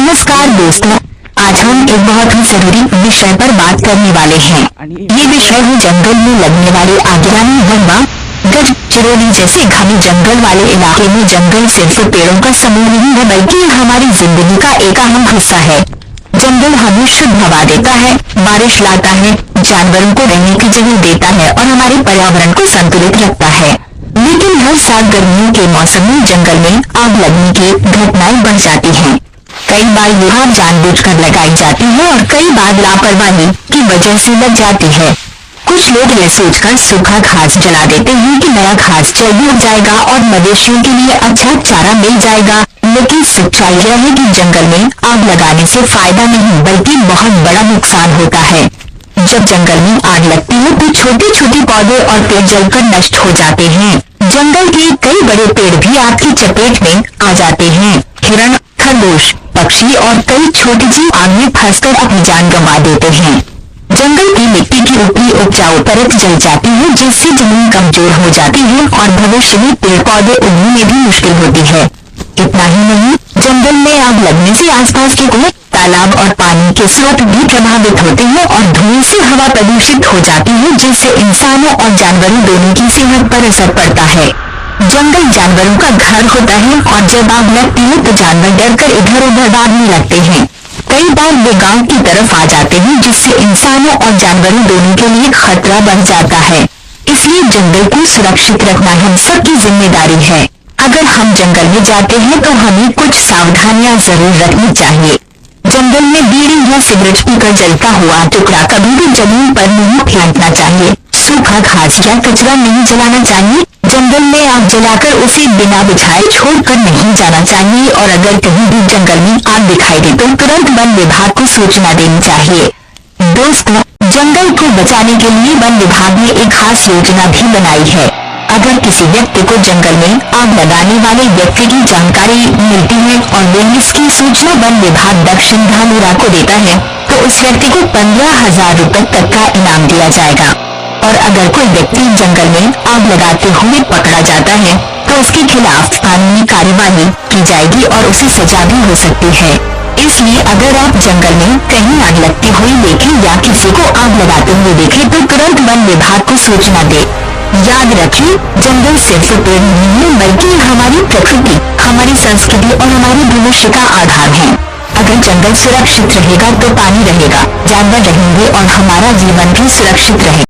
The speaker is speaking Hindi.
नमस्कार दोस्तों, आज हम एक बहुत ही जरूरी विषय पर बात करने वाले हैं। ये विषय है जंगल में लगने वाले आग यानी वनवा। गढ़चिरौली जैसे घने जंगल वाले इलाके में जंगल सिर्फ पेड़ों का समूह नहीं है बल्कि हमारी जिंदगी का एक अहम हिस्सा है। जंगल हमें शुद्ध हवा देता है, बारिश लाता है, जानवरों को रहने की जगह देता है और हमारे पर्यावरण को संतुलित रखता है। लेकिन हर साल गर्मियों के मौसम में जंगल में आग लगने की घटनाएं बढ़ जाती हैं। कई बार ये आग जानबूझकर लगाई जाती है और कई बार लापरवाही की वजह से लग जाती है। कुछ लोग यह सोचकर सूखा घास जला देते हैं कि नया घास जल्दी उग जाएगा और मवेशियों के लिए अच्छा चारा मिल जाएगा, लेकिन सच्चाई यह है कि जंगल में आग लगाने से फायदा नहीं बल्कि बहुत बड़ा नुकसान होता है। जब जंगल में आग लगती है तो छोटे छोटे पौधे और पेड़ जलकर नष्ट हो जाते हैं। जंगल के कई बड़े पेड़ भी आग की चपेट में आ जाते हैं। हिरण, खरगोश, पक्षी और कई छोटे जीव आग में फंसकर अपनी जान गंवा देते हैं। जंगल की मिट्टी की ऊपरी उपजाऊ परत जल जाती है जिससे जमीन कमजोर हो जाती है और भविष्य में पेड़ पौधे उगने में भी मुश्किल होती है। इतना ही नहीं, जंगल में आग लगने से आसपास के कुएं, तालाब और पानी के स्रोत भी प्रभावित होते हैं और धुएं से हवा प्रदूषित हो जाती है जिससे इंसानों और जानवरों दोनों की सेहत पर असर पड़ता है। जंगल जानवरों का घर होता है और जब आग लगती है तो जानवर डरकर इधर उधर भागने लगते हैं। कई बार वे गांव की तरफ आ जाते हैं जिससे इंसानों और जानवरों दोनों के लिए खतरा बढ़ जाता है। इसलिए जंगल को सुरक्षित रखना हम सबकी जिम्मेदारी है। अगर हम जंगल में जाते हैं तो हमें कुछ सावधानियां जरूर रखनी चाहिए। जंगल में बीड़ी या सिगरेट पीकर जलता हुआ टुकड़ा कभी भी जमीन पर नहीं फेंकना चाहिए। सूखा घास या कचरा नहीं जलाना चाहिए। जंगल में आग जलाकर उसे बिना बुझाए छोड़कर नहीं जाना चाहिए और अगर कहीं भी जंगल में आग दिखाई दे तो तुरंत वन विभाग को सूचना देनी चाहिए। दोस्तों, जंगल को बचाने के लिए वन विभाग ने एक खास योजना भी बनाई है। अगर किसी व्यक्ति को जंगल में आग लगाने वाले व्यक्ति की जानकारी मिलती है और वे इसकी सूचना वन विभाग दक्षिण धानेरा को देता है तो उस व्यक्ति को 15,000 रुपए तक का इनाम दिया जाएगा। और अगर कोई व्यक्ति जंगल में आग लगाते हुए पकड़ा जाता है तो उसके खिलाफ कानूनी कार्यवाही की जाएगी और उसे सजा भी हो सकती है। इसलिए अगर आप जंगल में कहीं आग लगती हुई देखें या किसी को आग लगाते हुए देखें तो तुरंत वन विभाग को सूचना दे। याद रखिए, जंगल सिर्फ पेड़ नहीं है बल्कि हमारी प्रकृति, हमारी संस्कृति और हमारे भविष्य का आधार है। अगर जंगल सुरक्षित रहेगा तो पानी रहेगा, जानवर रहेंगे और हमारा जीवन भी सुरक्षित रहेगा।